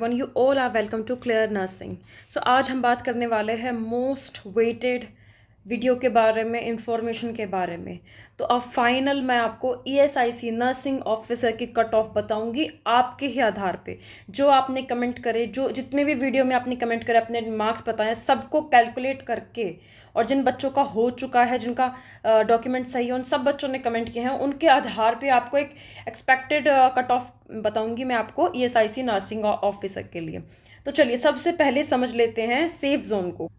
One you all are welcome to Clear Nursing. So आज हम बात करने वाले हैं मोस्ट वेटेड वीडियो के बारे में, इंफॉर्मेशन के बारे में। तो अब फाइनल मैं आपको ईएसआईसी नर्सिंग ऑफिसर की कट ऑफ बताऊंगी आपके ही आधार पे। जो आपने कमेंट करे, जो जितने भी वीडियो में आपने कमेंट करे, अपने मार्क्स बताएं, सबको कैलकुलेट करके, और जिन बच्चों का हो चुका है, जिनका डॉक्यूमेंट सही है, उन सब बच्चों ने कमेंट किए हैं, उनके आधार पे आपको एक एक्सपेक्टेड कट ऑफ बताऊंगी मैं आपको ईएसआईसी नर्सिंग ऑफिसर के लिए। तो चलिए सबसे पहले समझ लेते हैं सेफ जोन को।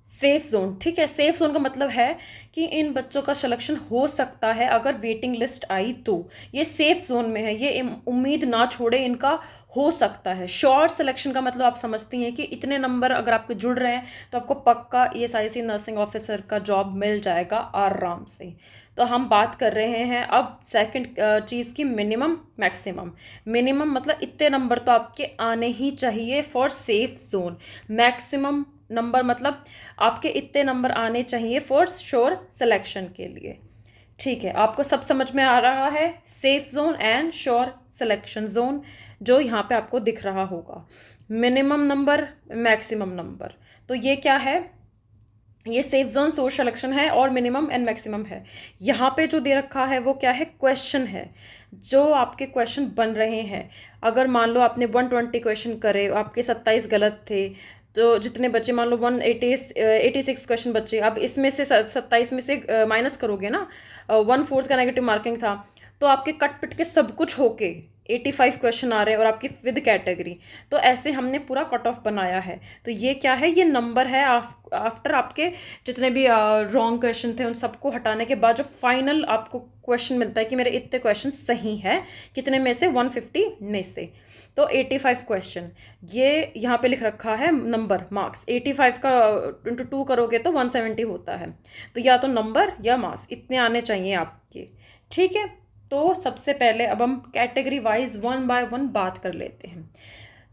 सेफ जोन, ठीक है। सेफ जोन का मतलब है कि इन बच्चों का सिलेक्शन हो सकता है अगर वेटिंग लिस्ट आई तो। ये सेफ जोन में है, ये उम्मीद ना छोड़े, इनका हो सकता है। श्योर सिलेक्शन का मतलब आप समझती हैं कि इतने नंबर अगर आपके जुड़ रहे हैं तो आपको पक्का ईएसआईसी नर्सिंग ऑफिसर का जॉब मिल जाएगा आराम से। तो हम बात कर रहे हैं अब सेकंड चीज़ की, मिनिमम मैक्सिमम। मिनिमम मतलब इतने नंबर तो आपके आने ही चाहिए for safe zone. Maximum number मतलब आपके इतने नंबर आने चाहिए फॉर श्योर सिलेक्शन के लिए। ठीक है, आपको सब समझ में आ रहा है। Safe zone and sure selection zone जो यहाँ पे आपको दिख रहा होगा। मिनिमम नंबर, मैक्सिमम नंबर, तो ये क्या है? ये सेफ जोन, सोर्स सिलेक्शन है और मिनिमम एंड मैक्सिमम है। यहाँ पे जो दे रखा है वो क्या है? क्वेश्चन है। जो आपके क्वेश्चन बन रहे हैं, अगर मान लो आपने 120 क्वेश्चन करे, आपके 27 गलत थे, तो जितने बच्चे, मान लो 186 क्वेश्चन बचे, अब इसमें से 27 में से माइनस करोगे ना, 1/4 का नेगेटिव मार्किंग था, तो आपके कट पिट के सब कुछ होके 85 क्वेश्चन आ रहे हैं और आपकी विद कैटेगरी। तो ऐसे हमने पूरा कट ऑफ बनाया है। तो ये क्या है? ये नंबर है आफ्टर आपके जितने भी रॉन्ग क्वेश्चन थे उन सबको हटाने के बाद जो फाइनल आपको क्वेश्चन मिलता है कि मेरे इतने क्वेश्चन सही हैं, कितने में से? 150 में से। तो 85 क्वेश्चन, ये यहाँ पे लिख रखा है नंबर, मार्क्स। 85 का इंटू 2 करोगे तो 170 होता है। तो या तो नंबर या मार्क्स इतने आने चाहिए आपके, ठीक है। तो सबसे पहले अब हम category wise one by one बात कर लेते हैं।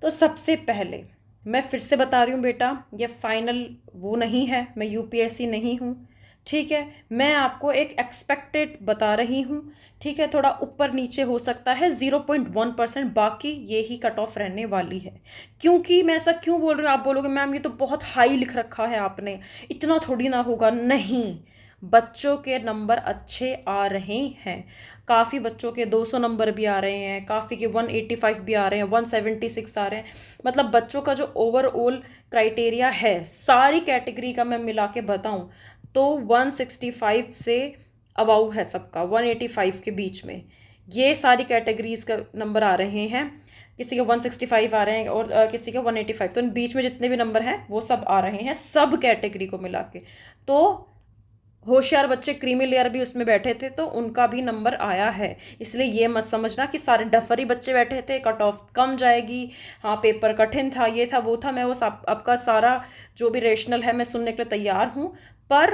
तो सबसे पहले मैं फिर से बता रही हूँ बेटा, ये फाइनल वो नहीं है, मैं यूपीएससी नहीं हूँ, ठीक है। मैं आपको एक एक्सपेक्टेड बता रही हूँ, ठीक है। थोड़ा ऊपर नीचे हो सकता है 0.1%, बाकी ये ही कट ऑफ रहने वाली है। क्योंकि मैं ऐसा क्यों बोल रही हूँ? आप बोलोगे मैम ये तो बहुत हाई लिख रखा है आपने, इतना थोड़ी ना होगा। नहीं, बच्चों के नंबर अच्छे आ रहे हैं। काफ़ी बच्चों के 200 नंबर भी आ रहे हैं, काफ़ी के 185 भी आ रहे हैं, 176 आ रहे हैं। मतलब बच्चों का जो ओवरऑल क्राइटेरिया है, सारी कैटेगरी का मैं मिला के बताऊँ तो 165 से अबाउ है सबका, 185 के बीच में ये सारी कैटेगरीज का नंबर आ रहे हैं। किसी के 165 आ रहे हैं और किसी के 185, तो इन बीच में जितने भी नंबर हैं वो सब आ रहे हैं, सब कैटेगरी को मिला के। तो होशियार बच्चे क्रीमी लेयर भी उसमें बैठे थे तो उनका भी नंबर आया है। इसलिए ये मत समझना कि सारे डफरी बच्चे बैठे थे, कट ऑफ कम जाएगी, हाँ पेपर कठिन था, ये था वो था। मैं वो सब आपका सारा जो भी रेशनल है मैं सुनने के लिए तैयार हूँ। पर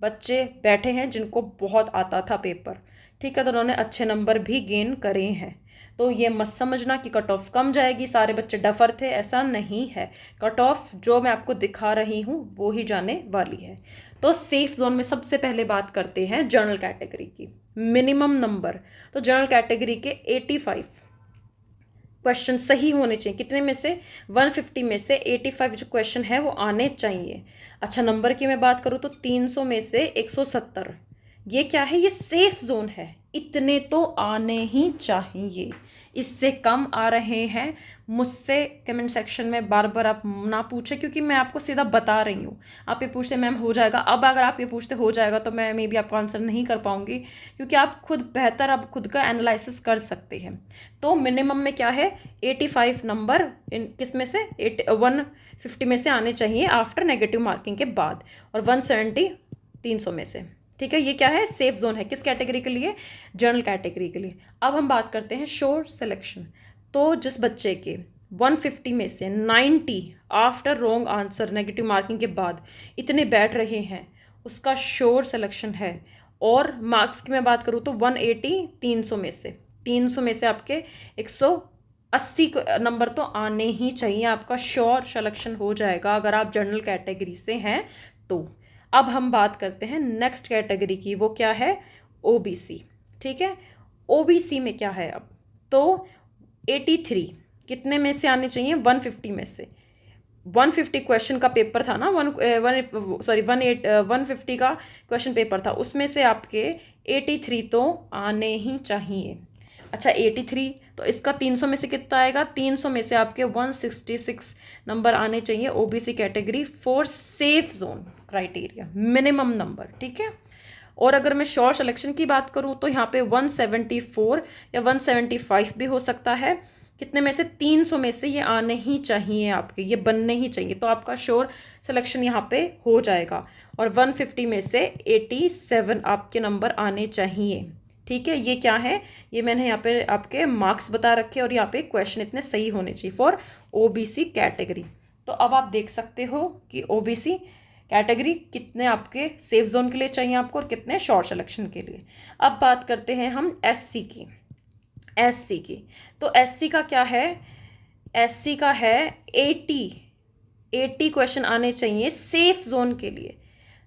बच्चे बैठे हैं जिनको बहुत आता था पेपर, ठीक है, तो उन्होंने अच्छे नंबर भी गेन करे हैं। तो ये मत समझना कि कट ऑफ कम जाएगी, सारे बच्चे डफर थे, ऐसा नहीं है। कट ऑफ जो मैं आपको दिखा रही हूँ वो ही जाने वाली है। तो सेफ जोन में सबसे पहले बात करते हैं जनरल कैटेगरी की। मिनिमम नंबर, तो जनरल कैटेगरी के 85 क्वेश्चन सही होने चाहिए। कितने में से? 150 में से 85 जो क्वेश्चन है वो आने चाहिए। अच्छा, नंबर की मैं बात करूँ तो 300 में से 170। ये क्या है? ये सेफ जोन है, इतने तो आने ही चाहिए। इससे कम आ रहे हैं, मुझसे कमेंट सेक्शन में बार बार आप ना पूछे, क्योंकि मैं आपको सीधा बता रही हूँ। आप ये पूछते मैम हो जाएगा, अब अगर आप ये पूछते हो जाएगा तो मैं मे बी आपको आंसर नहीं कर पाऊंगी, क्योंकि आप खुद बेहतर अब खुद का एनालिसिस कर सकते हैं। तो मिनिमम में क्या है? 85 नंबर इन किस में से? 150 में से आने चाहिए आफ्टर नेगेटिव मार्किंग के बाद, और 170 300 में से, ठीक है। ये क्या है? सेफ जोन है। किस कैटेगरी के लिए? जनरल कैटेगरी के लिए। अब हम बात करते हैं श्योर सिलेक्शन। तो जिस बच्चे के 150 में से 90 after wrong answer negative marking के बाद इतने बैठ रहे हैं, उसका श्योर सिलेक्शन है। और मार्क्स की मैं बात करूँ तो 180 300 में से, 300 में से आपके 180 नंबर तो आने ही चाहिए, आपका श्योर सिलेक्शन हो जाएगा अगर आप जनरल कैटेगरी से हैं तो। अब हम बात करते हैं नेक्स्ट कैटेगरी की, वो क्या है? ओबीसी, ठीक है। ओबीसी में क्या है अब? तो 83 कितने में से आने चाहिए? 150 में से। 150 क्वेश्चन का पेपर था ना, 150 का क्वेश्चन पेपर था, उसमें से आपके 83 तो आने ही चाहिए। अच्छा 83, तो इसका 300 में से कितना आएगा? 300 में से आपके 166 नंबर आने चाहिए OBC category for safe zone criteria, minimum number, ठीक है। और अगर मैं शॉर्ट सिलेक्शन की बात करूं तो यहाँ पे 174 या 175 भी हो सकता है। कितने में से? 300 में से ये आने ही चाहिए आपके, ये बनने ही चाहिए, तो आपका श्योर सिलेक्शन यहाँ पे हो जाएगा। और 150 में से 87 आपके नंबर आने चाहिए, ठीक है। ये क्या है? ये मैंने यहाँ पे आपके मार्क्स बता रखे और यहाँ पे क्वेश्चन इतने सही होने चाहिए फॉर ओबीसी कैटेगरी। तो अब आप देख सकते हो कि ओबीसी कैटेगरी कितने आपके सेफ जोन के लिए चाहिए आपको और कितने शॉर्ट सिलेक्शन के लिए। अब बात करते हैं हम एससी की। एससी की, तो एससी का क्या है? एससी का है 80 क्वेश्चन आने चाहिए सेफ जोन के लिए।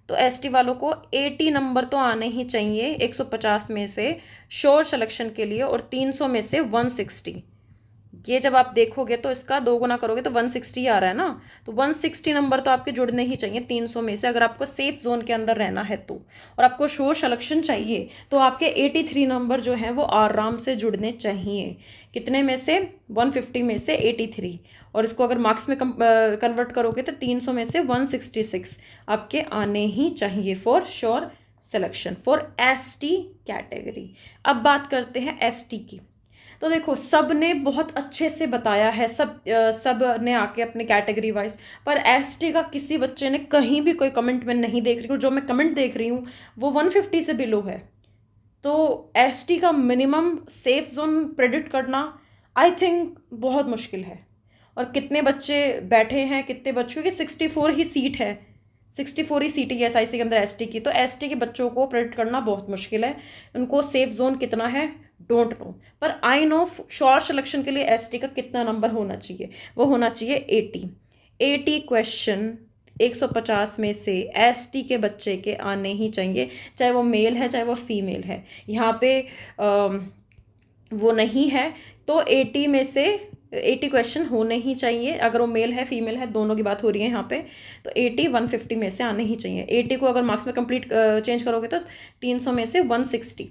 तो एसटी वालों को 80 नंबर तो आने ही चाहिए 150 में से श्योर सिलेक्शन के लिए, और 300 में से 160। ये जब आप देखोगे तो इसका 2 गुना करोगे तो 160 आ रहा है ना, तो 160 नंबर तो आपके जुड़ने ही चाहिए 300 में से, अगर आपको सेफ जोन के अंदर रहना है तो। और आपको श्योर सिलेक्शन चाहिए तो आपके 83 नंबर जो हैं वो आराम से जुड़ने चाहिए। कितने में से? 150 में से 83, और इसको अगर मार्क्स में कन्वर्ट करोगे तो 300 में से 166 आपके आने ही चाहिए for sure selection for ST category. अब बात करते हैं एसटी की। तो देखो सब ने बहुत अच्छे से बताया है, सब ने आके अपने कैटेगरी वाइज, पर एसटी का किसी बच्चे ने कहीं भी कोई कमेंट में नहीं देख रही हूँ। जो मैं कमेंट देख रही हूँ वो 150 से बिलो है। तो एसटी का मिनिमम सेफ जोन प्रेडिक्ट करना आई थिंक बहुत मुश्किल है। और कितने बच्चे बैठे हैं, कितने बच्चों की 64 ही सीट है, 64 ही सीट है एसआईसी के अंदर एसटी की। तो एसटी के बच्चों को प्रेडिक्ट करना बहुत मुश्किल है। उनको सेफ जोन कितना है डोंट नो, पर आई नो शॉर्ट सिलेक्शन के लिए एसटी का कितना नंबर होना चाहिए? वो होना चाहिए 80 क्वेश्चन 150 में से एसटी के बच्चे के आने ही चाहिए, चाहे वो मेल है चाहे वो फीमेल है। यहाँ पे वो नहीं है तो 80 में से 80 क्वेश्चन होने ही चाहिए। अगर वो मेल है फीमेल है दोनों की बात हो रही है यहाँ पे, तो 80 150 में से आने ही चाहिए। 80 को अगर मार्क्स में कंप्लीट चेंज करोगे तो 300 में से 160,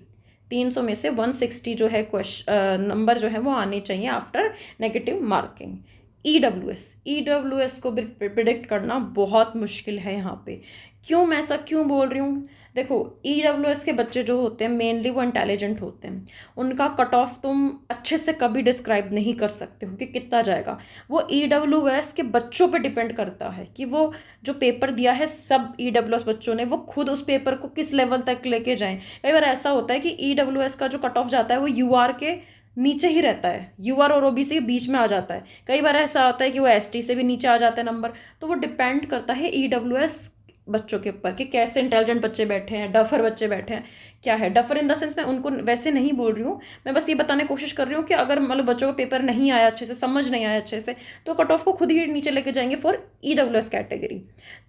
300 में से 160 जो है क्वेश्चन नंबर जो है वो आने चाहिए आफ्टर नेगेटिव मार्किंग। ईडब्ल्यूएस को भी प्रिडिक्ट करना बहुत मुश्किल है यहाँ पे। क्यों मैं ऐसा क्यों बोल रही हूँ? देखो ईडब्ल्यूएस के बच्चे जो होते हैं मेनली वो इंटेलिजेंट होते हैं, उनका कट ऑफ तुम अच्छे से कभी डिस्क्राइब नहीं कर सकते हो कि कितना जाएगा। वो ईडब्ल्यूएस के बच्चों पे डिपेंड करता है कि वो जो पेपर दिया है सब ईडब्ल्यूएस बच्चों ने, वो खुद उस पेपर को किस लेवल तक लेके जाएं। कई बार ऐसा होता है कि ईडब्ल्यूएस का जो कट ऑफ जाता है वो यूआर के नीचे ही रहता है, यूआर और ओबीसी के बीच में आ जाता है। कई बार ऐसा होता है कि वो एसटी से भी नीचे आ जाते हैं नंबर। तो वो डिपेंड करता है ईडब्ल्यूएस बच्चों के ऊपर कि कैसे इंटेलिजेंट बच्चे बैठे हैं, डफर बच्चे बैठे हैं। क्या है डफर इन द सेंस, मैं उनको वैसे नहीं बोल रही हूँ, मैं बस ये बताने की कोशिश कर रही हूँ कि अगर मतलब बच्चों को पेपर नहीं आया अच्छे से, समझ नहीं आया अच्छे से, तो कट ऑफ को खुद ही नीचे लेके जाएंगे फॉर ईडब्ल्यूएस कैटेगरी।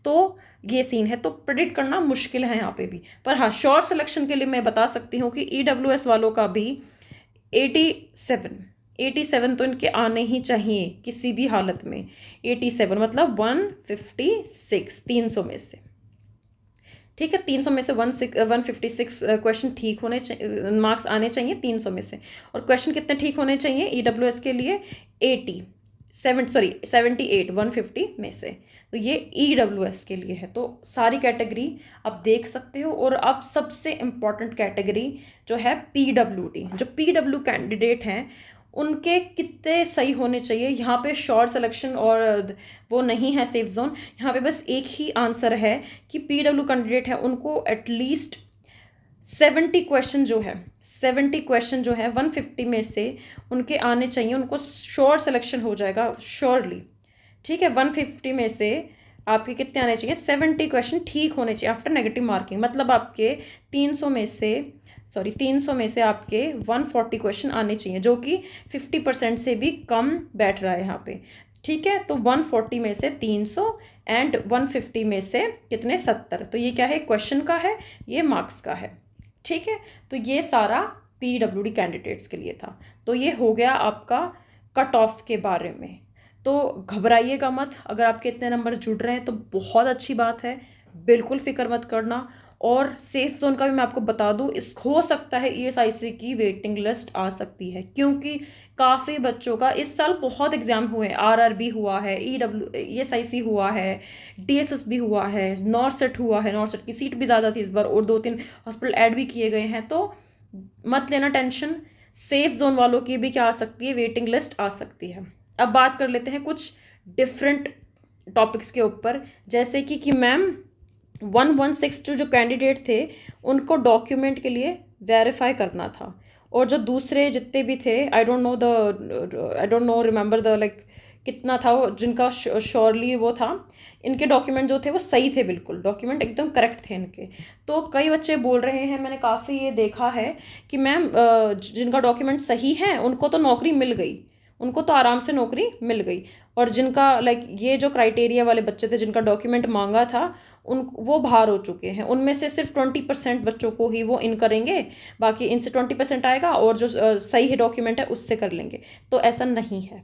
तो ये सीन है, तो प्रेडिक्ट करना मुश्किल है यहाँ पे भी। पर हाँ शॉर्ट सिलेक्शन के लिए मैं बता सकती हूँ कि ईडब्ल्यूएस वालों का भी 87 तो इनके आने ही चाहिए किसी भी हालत में। 87 मतलब 156 300 में से, ठीक है। 300 में से 156 क्वेश्चन ठीक होने चाहिए, मार्क्स आने चाहिए 300 में से। और क्वेश्चन कितने ठीक होने चाहिए ईडब्ल्यूएस के लिए? 78 150 में से। तो ये ईडब्ल्यूएस के लिए है। तो सारी कैटेगरी आप देख सकते हो। और अब सबसे इम्पॉर्टेंट कैटेगरी जो है पीडब्ल्यूडी, जो पीडब्ल्यू कैंडिडेट हैं उनके कितने सही होने चाहिए। यहाँ पे शॉर्ट सिलेक्शन और वो नहीं है सेफ जोन, यहाँ पे बस एक ही आंसर है कि पीडब्ल्यू कैंडिडेट है उनको एटलीस्ट 70 क्वेश्चन जो है 150 में से उनके आने चाहिए, उनको शॉर्ट सिलेक्शन हो जाएगा श्योरली, ठीक है। 150 में से आपके कितने आने चाहिए? 70 क्वेश्चन ठीक होने चाहिए आफ्टर नेगेटिव मार्किंग। मतलब आपके 300 में से आपके 140 क्वेश्चन आने चाहिए, जो कि 50% से भी कम बैठ रहा है यहाँ पे, ठीक है। तो 140 में से 300 एंड 150 में से कितने? 70। तो ये क्या है? क्वेश्चन का है, ये मार्क्स का है, ठीक है। तो ये सारा पीडब्ल्यूडी कैंडिडेट्स के लिए था। तो ये हो गया आपका कट ऑफ के बारे में। तो घबराइएगा मत, अगर आपके इतने नंबर जुड़ रहे हैं तो बहुत अच्छी बात है, बिल्कुल फिक्र मत करना। और सेफ जोन का भी मैं आपको बता दूं, इस हो सकता है ईएसआईसी की वेटिंग लिस्ट आ सकती है, क्योंकि काफ़ी बच्चों का इस साल बहुत एग्जाम हुए हैं। आरआरबी हुआ है, ईएसआईसी हुआ है, डीएसएसबी हुआ है, नॉरसेट हुआ है। नॉरसेट की सीट भी ज़्यादा थी इस बार, और 2-3 हॉस्पिटल ऐड भी किए गए हैं। तो मत लेना टेंशन, सेफ जोन वालों की भी क्या आ सकती है, वेटिंग लिस्ट आ सकती है। अब बात कर लेते हैं कुछ डिफरेंट टॉपिक्स के ऊपर, जैसे कि मैम 1162 जो कैंडिडेट थे उनको डॉक्यूमेंट के लिए वेरीफाई करना था, और जो दूसरे जितने भी थे, I don't know remember the like कितना था वो, जिनका श्योरली वो था, इनके डॉक्यूमेंट जो थे वो सही थे, बिल्कुल डॉक्यूमेंट एकदम करेक्ट थे इनके। तो कई बच्चे बोल रहे हैं, मैंने काफ़ी ये देखा है कि मैम जिनका डॉक्यूमेंट सही है उनको तो नौकरी मिल गई, उनको तो आराम से नौकरी मिल गई, और जिनका लाइक ये जो क्राइटेरिया वाले बच्चे थे जिनका डॉक्यूमेंट मांगा था उन वो बाहर हो चुके हैं। उनमें से सिर्फ 20% बच्चों को ही वो इन करेंगे, बाकी इनसे 20% आएगा, और जो सही है डॉक्यूमेंट है उससे कर लेंगे। तो ऐसा नहीं है,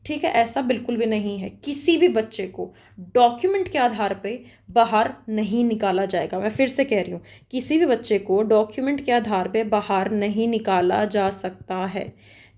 ठीक है, ऐसा बिल्कुल भी नहीं है। किसी भी बच्चे को डॉक्यूमेंट के आधार पे बाहर नहीं निकाला जाएगा। मैं फिर से कह रही हूँ, किसी भी बच्चे को डॉक्यूमेंट के आधार पे बाहर नहीं निकाला जा सकता है,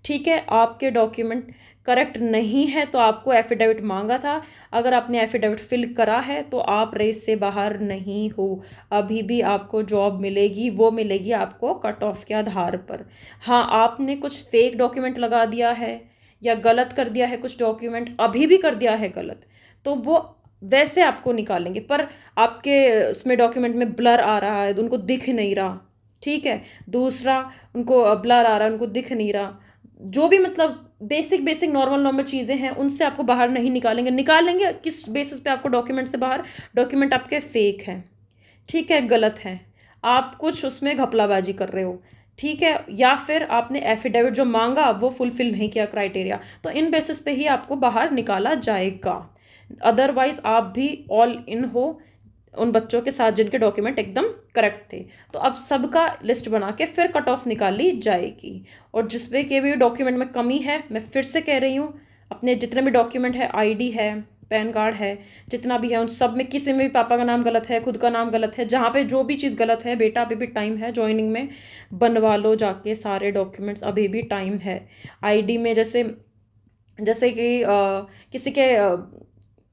ठीक है। आपके डॉक्यूमेंट करेक्ट नहीं है तो आपको एफिडेविट मांगा था, अगर आपने एफिडेविट फिल करा है तो आप रेस से बाहर नहीं हो, अभी भी आपको जॉब मिलेगी, वो मिलेगी आपको कट ऑफ के आधार पर। हाँ, आपने कुछ फेक डॉक्यूमेंट लगा दिया है या गलत कर दिया है, कुछ डॉक्यूमेंट अभी भी कर दिया है गलत, तो वो वैसे आपको निकालेंगे, पर आपके उसमें डॉक्यूमेंट में ब्लर आ रहा है, उनको दिख नहीं रहा, ठीक है। दूसरा, उनको ब्लर आ रहा है, उनको दिख नहीं रहा, जो भी मतलब बेसिक नॉर्मल चीज़ें हैं उनसे आपको बाहर नहीं निकालेंगे। निकालेंगे किस बेसिस पे आपको डॉक्यूमेंट से बाहर, डॉक्यूमेंट आपके फेक हैं, ठीक है, गलत हैं, आप कुछ उसमें घपलाबाजी कर रहे हो, ठीक है, या फिर आपने एफिडेविट जो मांगा वो फुलफिल नहीं किया क्राइटेरिया, तो इन बेसिस पे ही आपको बाहर निकाला जाएगा। अदरवाइज आप भी ऑल इन हो उन बच्चों के साथ जिनके डॉक्यूमेंट एकदम करेक्ट थे। तो अब सबका लिस्ट बना के फिर कट ऑफ निकाली जाएगी, और जिसमें के भी डॉक्यूमेंट में कमी है, मैं फिर से कह रही हूँ, अपने जितने भी डॉक्यूमेंट है, आईडी है, पैन कार्ड है, जितना भी है, उन सब में किसी में भी पापा का नाम गलत है, खुद का नाम गलत है, जहाँ पे जो भी चीज़ गलत है, बेटा अभी भी टाइम है, ज्वाइनिंग में बनवा लो जाके सारे डॉक्यूमेंट्स, अभी भी टाइम है। आईडी में जैसे जैसे कि किसी के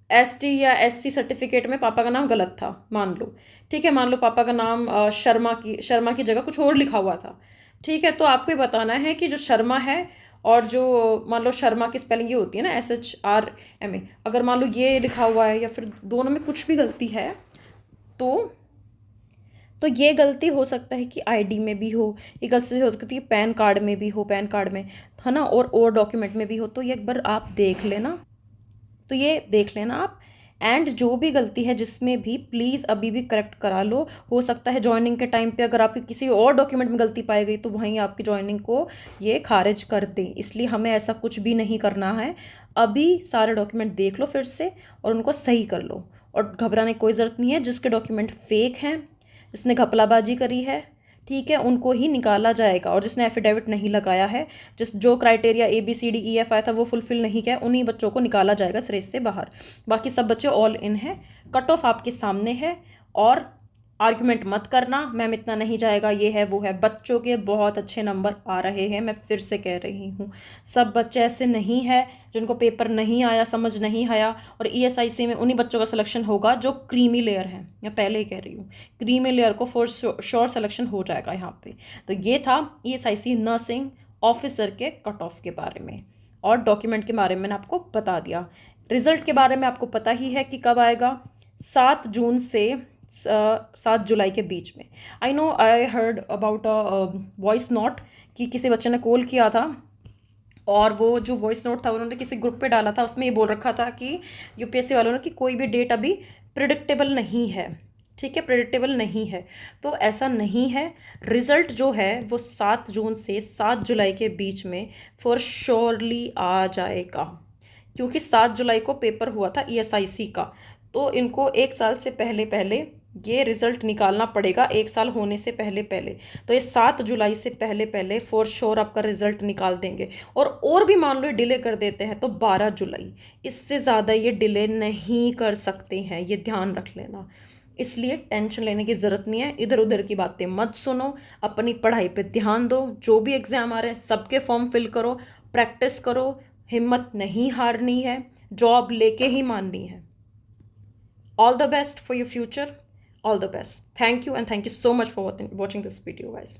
एसटी या एससी सर्टिफिकेट में पापा का नाम गलत था, मान लो, ठीक है, मान लो पापा का नाम शर्मा की जगह कुछ और लिखा हुआ था, ठीक है। तो आपको ये बताना है कि जो शर्मा है, और जो मान लो शर्मा की स्पेलिंग ये होती है ना SHRMA, अगर मान लो ये लिखा हुआ है या फिर दोनों में कुछ भी गलती है, तो ये गलती हो सकता है कि आईडी में भी हो, ये गलती हो सकती है पैन कार्ड में भी हो, पैन कार्ड में है ना, और डॉक्यूमेंट में भी हो। तो ये एक बार आप देख लेना, तो ये देख लेना आप, एंड जो भी गलती है जिसमें भी, प्लीज़ अभी भी करेक्ट करा लो। हो सकता है ज्वाइनिंग के टाइम पे अगर आपकी किसी और डॉक्यूमेंट में गलती पाई गई तो वहीं आपकी ज्वाइनिंग को ये खारिज कर दें, इसलिए हमें ऐसा कुछ भी नहीं करना है। अभी सारे डॉक्यूमेंट देख लो फिर से और उनको सही कर लो, और घबराने की कोई ज़रूरत नहीं है। जिसके डॉक्यूमेंट फेक हैं, जिसने घपलाबाजी करी है, ठीक है, उनको ही निकाला जाएगा, और जिसने एफिडेविट नहीं लगाया है, जो क्राइटेरिया ABCDEF आया था वो फुलफिल नहीं किया, उन्हीं बच्चों को निकाला जाएगा इस रेस से बाहर। बाकी सब बच्चे ऑल इन है, कट ऑफ आपके सामने है, और आर्ग्यूमेंट मत करना मैम इतना नहीं जाएगा, ये है वो है। बच्चों के बहुत अच्छे नंबर आ रहे हैं, मैं फिर से कह रही हूँ, सब बच्चे ऐसे नहीं है जिनको पेपर नहीं आया, समझ नहीं आया, और ESIC में उन्हीं बच्चों का सिलेक्शन होगा जो क्रीमी लेयर है, मैं पहले ही कह रही हूँ, क्रीमी लेयर को फॉर श्योर सिलेक्शन हो जाएगा यहाँ पे। तो ये था ESIC नर्सिंग ऑफिसर के कट ऑफ के बारे में, और डॉक्यूमेंट के बारे में मैंने आपको बता दिया। रिजल्ट के बारे में आपको पता ही है कि कब आएगा, 7 जून से 7 जुलाई के बीच में। I know, I heard about a voice note कि किसी बच्चे ने कॉल किया था, और वो जो वॉइस नोट था उन्होंने किसी ग्रुप पे डाला था, उसमें ये बोल रखा था कि UPSC वालों ने कि कोई भी डेट अभी प्रिडिक्टेबल नहीं है, ठीक है, प्रिडिक्टेबल नहीं है। तो ऐसा नहीं है, रिज़ल्ट जो है वो 7 जून से 7 जुलाई के बीच में फॉर श्योरली आ जाएगा, क्योंकि 7 जुलाई को पेपर हुआ था ESIC का, तो इनको 1 साल से पहले पहले ये रिज़ल्ट निकालना पड़ेगा 1 साल होने से पहले पहले। तो ये 7 जुलाई से पहले पहले फॉर श्योर आपका रिज़ल्ट निकाल देंगे। और भी मान लो डिले कर देते हैं तो 12 जुलाई, इससे ज़्यादा ये डिले नहीं कर सकते हैं, ये ध्यान रख लेना। इसलिए टेंशन लेने की ज़रूरत नहीं है, इधर उधर की बातें मत सुनो, अपनी पढ़ाई पे ध्यान दो। जो भी एग्ज़ाम आ रहे हैं सबके फॉर्म फिल करो, प्रैक्टिस करो, हिम्मत नहीं हारनी है, जॉब लेके ही माननी है। All the best for your future. All the best. Thank you, and thank you so much for watching this video, guys.